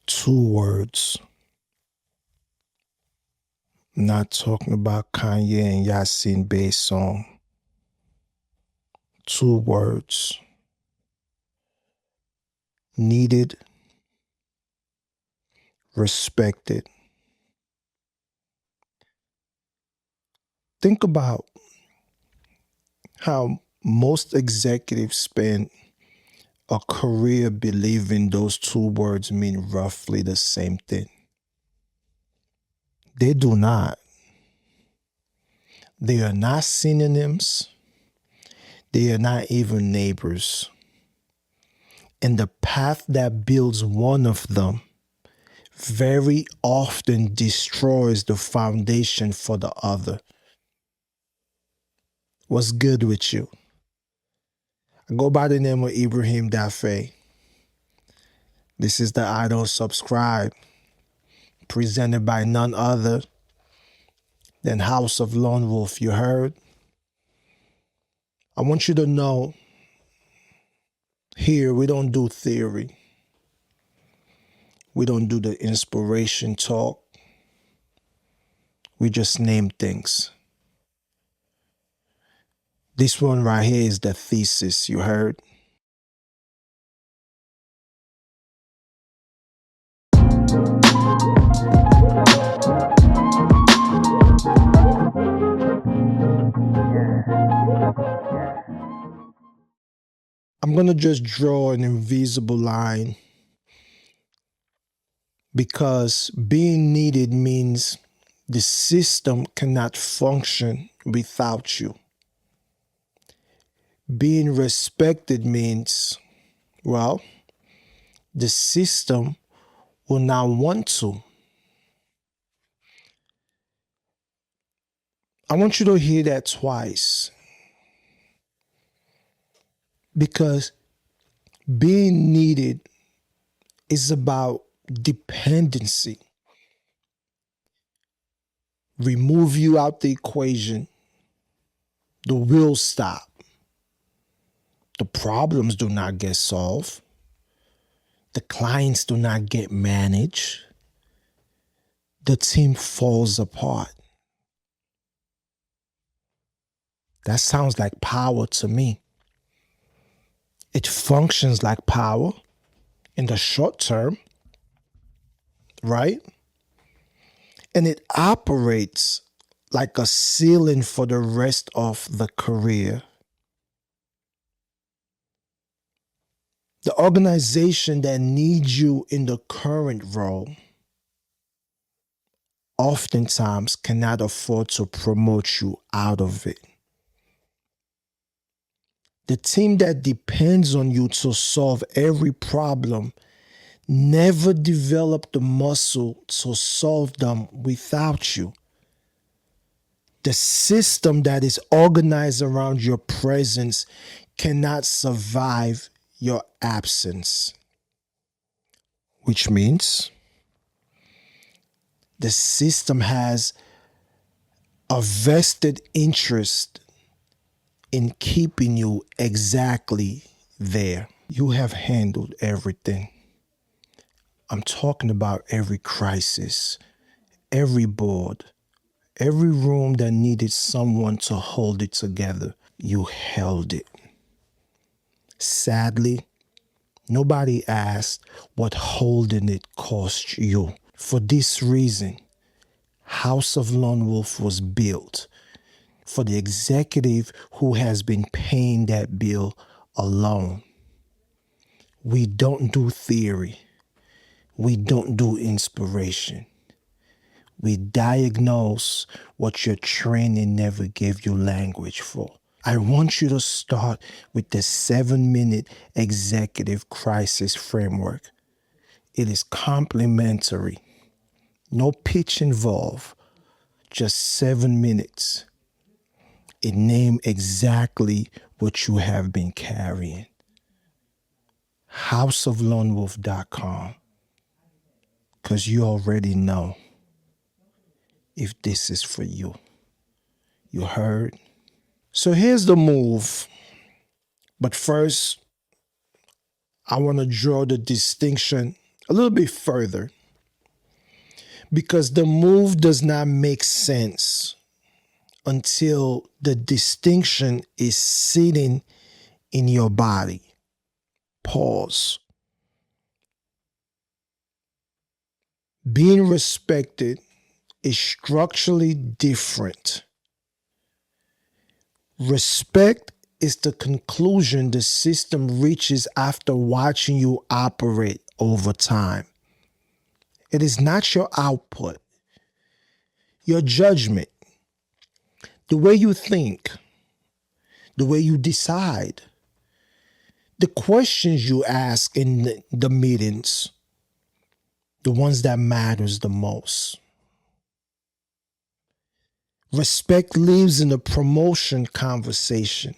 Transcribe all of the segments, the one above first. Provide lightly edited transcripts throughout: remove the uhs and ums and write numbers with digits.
Two words. Not talking about Kanye and Yasin Bey song. Two words. Needed, respected. Think about how most executives spend a career believing those two words mean roughly the same thing. They do not. They are not synonyms. They are not even neighbors. And the path that builds one of them very often destroys the foundation for the other. What's good with you? I go by the name of Ibrahim Dafe. This is the I Don't Subscribe, presented by none other than House of Lone Wolf. You heard? I want you to know, here we don't do theory. We don't do the inspiration talk. We just name things. This one right here is the thesis, you heard? I'm going to just draw an invisible line because being needed means the system cannot function without you. Being respected means, well, the system will not want to. I want you to hear that twice. Because being needed is about dependency. Remove you out the equation, the wheels stop. The problems do not get solved. The clients do not get managed. The team falls apart. That sounds like power to me. It functions like power in the short term, right? And it operates like a ceiling for the rest of the career. The organization that needs you in the current role oftentimes cannot afford to promote you out of it. The team that depends on you to solve every problem never developed the muscle to solve them without you. The system that is organized around your presence cannot survive your absence, which means the system has a vested interest in keeping you exactly there. You have handled everything. I'm talking about every crisis, every board, every room that needed someone to hold it together. You held it. Sadly, nobody asked what holding it cost you. For this reason, House of Lone Wolf was built for the executive who has been paying that bill alone. We don't do theory. We don't do inspiration. We diagnose what your training never gave you language for. I want you to start with the 7-minute executive crisis framework. It is complimentary. No pitch involved. Just 7 minutes. It names exactly what you have been carrying. houseoflonewolf.com, because you already know if this is for you. You heard? So here's the move. But first, I want to draw the distinction a little bit further because the move does not make sense until the distinction is sitting in your body. Pause. Being respected is structurally different. Respect is the conclusion the system reaches after watching you operate over time. It is not your output, your judgment, the way you think, the way you decide, the questions you ask in the meetings, the ones that matters the most. Respect lives in the promotion conversation.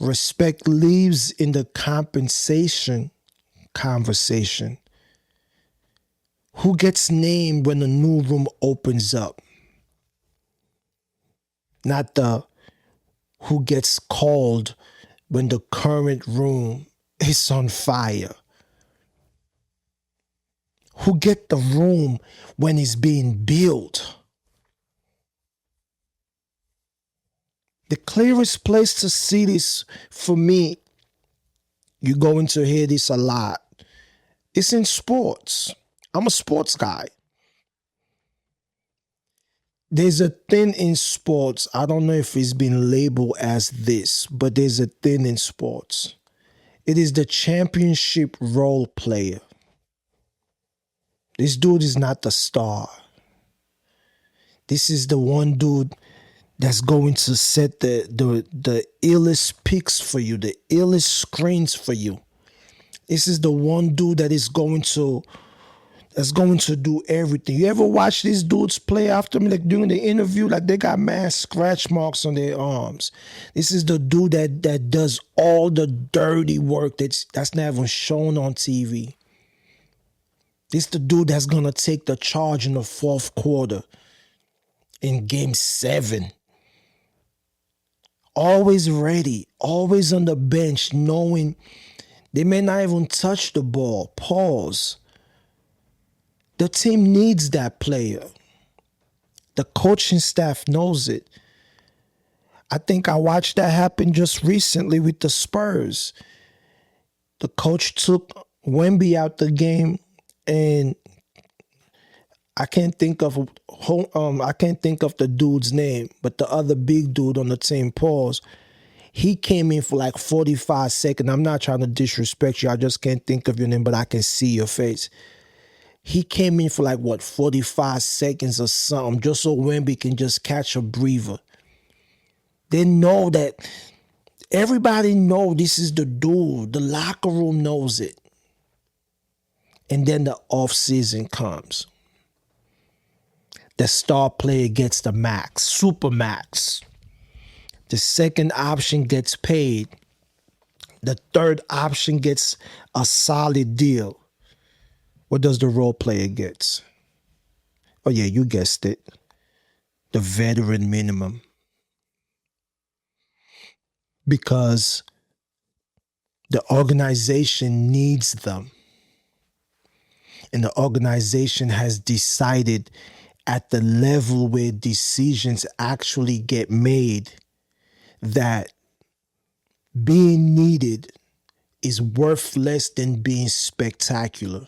Respect lives in the compensation conversation. Who gets named when a new room opens up? Not the who gets called when the current room is on fire. Who get the room when it's being built? The clearest place to see this for me, you're going to hear this a lot, it's in sports. I'm a sports guy. There's a thing in sports, I don't know if it's been labeled as this, but there's a thing in sports. It is the championship role player. This dude is not the star. This is the one dude that's going to set the illest picks for you, the illest screens for you. This is the one dude that's going to do everything. You ever watch these dudes play after me, like during the interview, like they got mass scratch marks on their arms. This is the dude that does all the dirty work that's not even shown on TV. This is the dude that's gonna take the charge in the fourth quarter in game 7. Always ready, always on the bench, knowing they may not even touch the ball. Pause. The team needs that player. The coaching staff knows it. I think I watched that happen just recently with the Spurs. The coach took Wemby out the game, and I can't think of the dude's name, but the other big dude on the team, pause. He came in for like 45 seconds. I'm not trying to disrespect you. I just can't think of your name, but I can see your face. He came in for like, 45 seconds or something, just so Wemby can just catch a breather. They know that, everybody know this is the dude. The locker room knows it. And then the off season comes. The star player gets the max, super max. The second option gets paid. The third option gets a solid deal. What does the role player get? Oh yeah, you guessed it. The veteran minimum. Because the organization needs them. And the organization has decided at the level where decisions actually get made that being needed is worth less than being spectacular.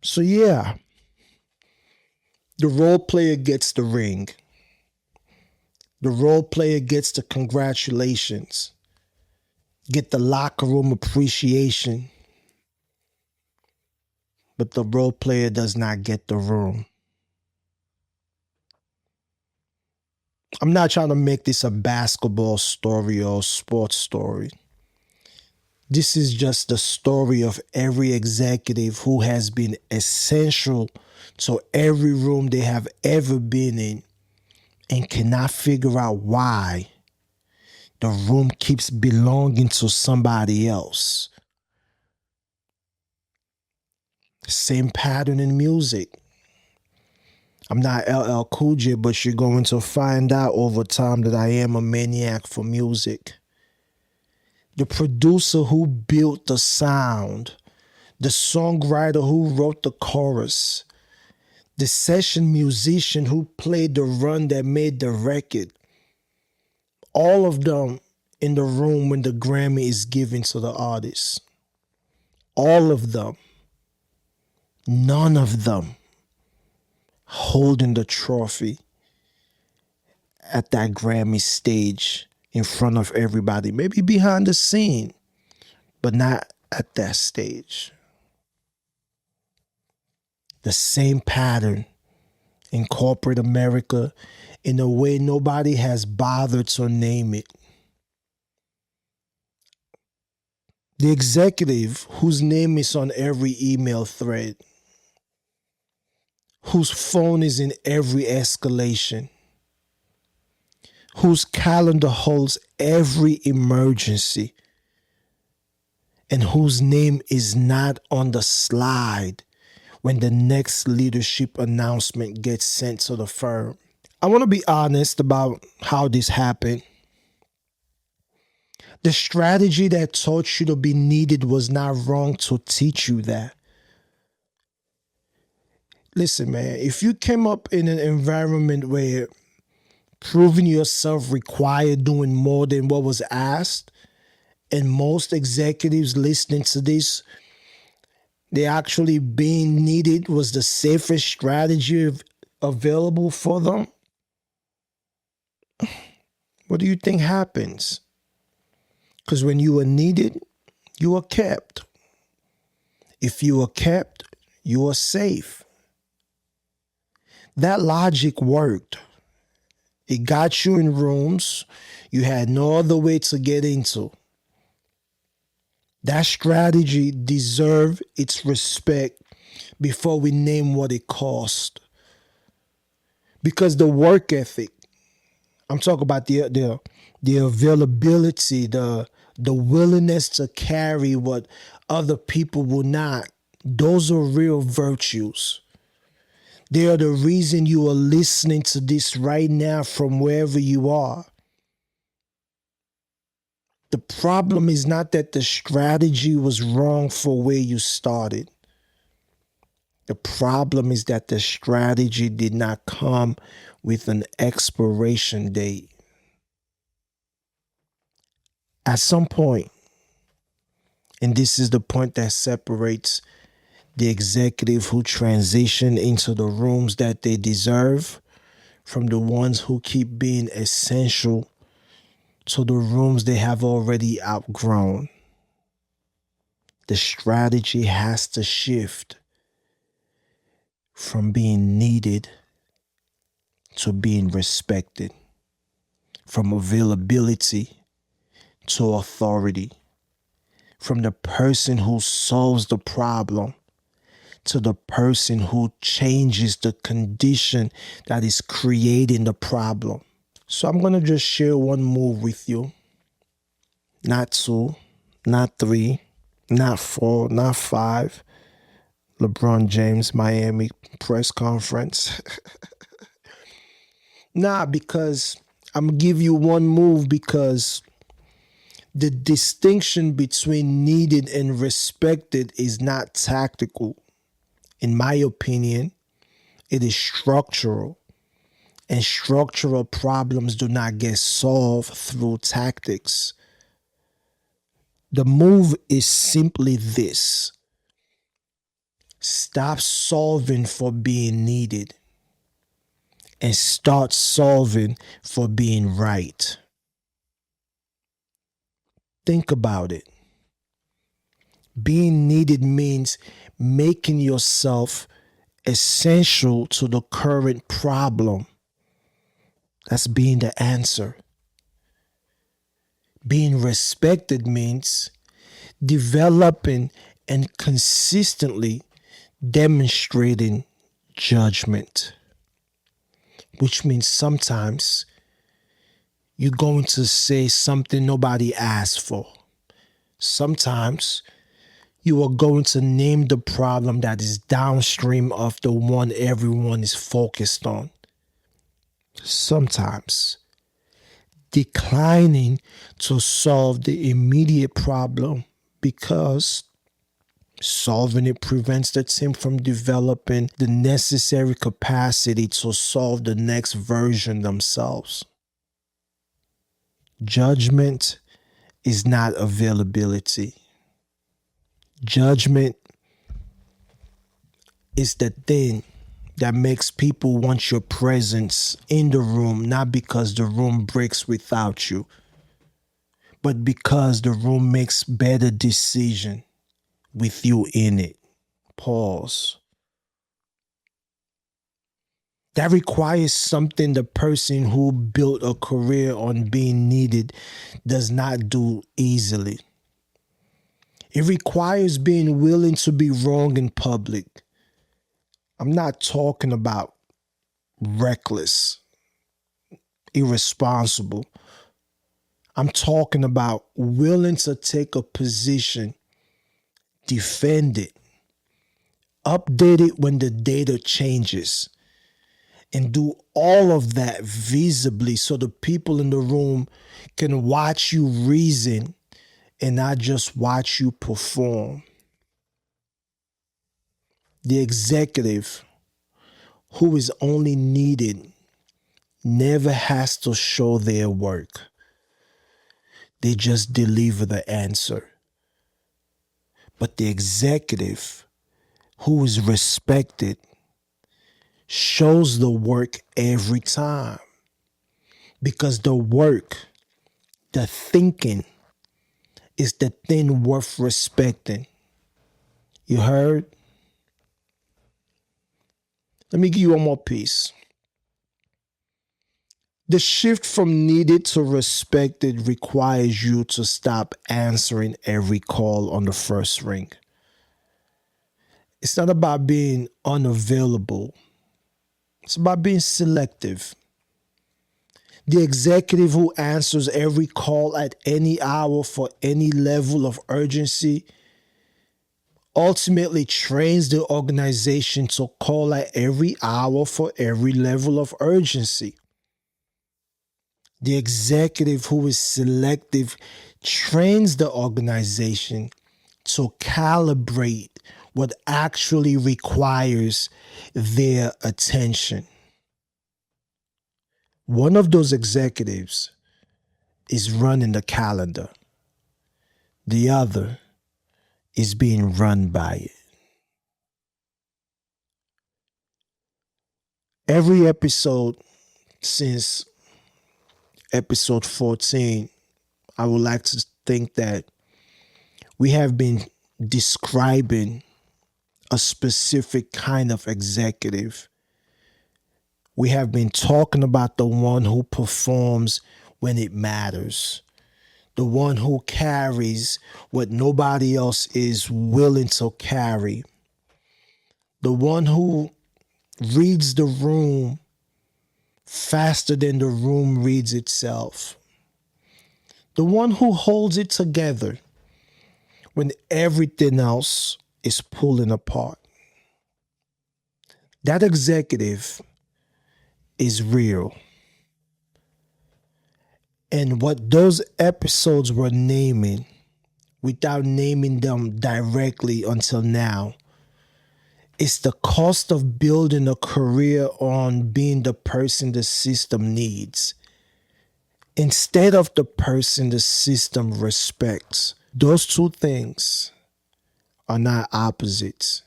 So yeah, the role player gets the ring. The role player gets the congratulations. Get the locker room appreciation. But the role player does not get the room. I'm not trying to make this a basketball story or a sports story. This is just the story of every executive who has been essential to every room they have ever been in and cannot figure out why the room keeps belonging to somebody else. Same pattern in music. I'm not LL Cool J, but you're going to find out over time that I am a maniac for music. the producer who built the sound, the songwriter who wrote the chorus, the session musician who played the run that made the record. All of them in the room when the Grammy is given to the artist. All of them. None of them holding the trophy at that Grammy stage in front of everybody. Maybe behind the scene, but not at that stage. The same pattern in corporate America in a way nobody has bothered to name it. The executive whose name is on every email thread, whose phone is in every escalation, whose calendar holds every emergency, and whose name is not on the slide when the next leadership announcement gets sent to the firm. I want to be honest about how this happened. The strategy that taught you to be needed was not wrong to teach you that. Listen, man, if you came up in an environment where proving yourself required doing more than what was asked, and most executives listening to this, they actually being needed was the safest strategy available for them, what do you think happens? Because when you are needed, you are kept. If you are kept, you are safe. That logic worked. It got you in rooms you had no other way to get into. That strategy deserved its respect before we name what it cost. Because the work ethic, I'm talking about the availability, the willingness to carry what other people will not, those are real virtues. They are the reason you are listening to this right now from wherever you are. The problem is not that the strategy was wrong for where you started. The problem is that the strategy did not come with an expiration date. At some point, and this is the point that separates the executive who transition into the rooms that they deserve from the ones who keep being essential to the rooms they have already outgrown. The strategy has to shift from being needed to being respected, from availability to authority, from the person who solves the problem to the person who changes the condition that is creating the problem. So I'm going to just share one move with you. Not two, not three, not four, not five. LeBron James, Miami press conference. Because I'm going to give you one move because the distinction between needed and respected is not tactical. In my opinion, it is structural. And structural problems do not get solved through tactics. The move is simply this. Stop solving for being needed and start solving for being right. Think about it. Being needed means making yourself essential to the current problem. That's being the answer. Being respected means developing and consistently demonstrating judgment, which means sometimes you're going to say something nobody asked for. Sometimes you are going to name the problem that is downstream of the one everyone is focused on. Sometimes declining to solve the immediate problem because solving it prevents the team from developing the necessary capacity to solve the next version themselves. Judgment is not availability. Judgment is the thing that makes people want your presence in the room, not because the room breaks without you, but because the room makes better decision with you in it. Pause. That requires something the person who built a career on being needed does not do easily. It requires being willing to be wrong in public. I'm not talking about reckless, irresponsible. I'm talking about willing to take a position, defend it, update it when the data changes, and do all of that visibly so the people in the room can watch you reason and not just watch you perform. The executive who is only needed never has to show their work. They just deliver the answer. But the executive who is respected shows the work every time. Because the work, the thinking, is the thing worth respecting. You heard? Let me give you one more piece. The shift from needed to respected requires you to stop answering every call on the first ring. It's not about being unavailable. It's about being selective. The executive who answers every call at any hour for any level of urgency ultimately trains the organization to call at every hour for every level of urgency. The executive who is selective trains the organization to calibrate what actually requires their attention. One of those executives is running the calendar. The other is being run by it. Every episode since episode 14, I would like to think that we have been describing a specific kind of executive. We have been talking about the one who performs when it matters, the one who carries what nobody else is willing to carry, the one who reads the room faster than the room reads itself, the one who holds it together when everything else is pulling apart. That executive is real. And what those episodes were naming, without naming them directly until now, is the cost of building a career on being the person the system needs instead of the person the system respects. Those two things are not opposites.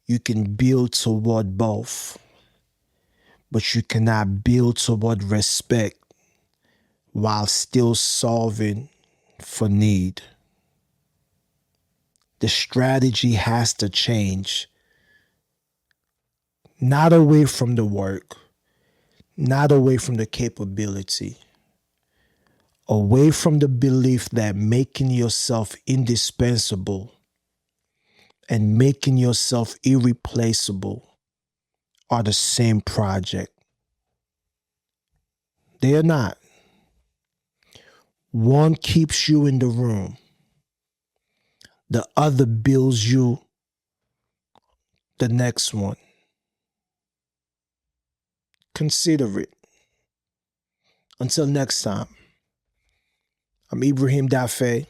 You can build toward both, but you cannot build toward respect while still solving for need. The strategy has to change. Not away from the work, not away from the capability, away from the belief that making yourself indispensable and making yourself irreplaceable are the same project. They are not. One keeps you in the room. The other builds you the next one. Consider it. Until next time, I'm Ibrahim Dafe,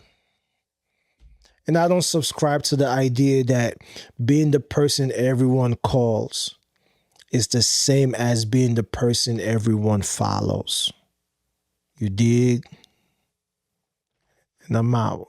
and I don't subscribe to the idea that being the person everyone calls is the same as being the person everyone follows. You dig? And I'm out.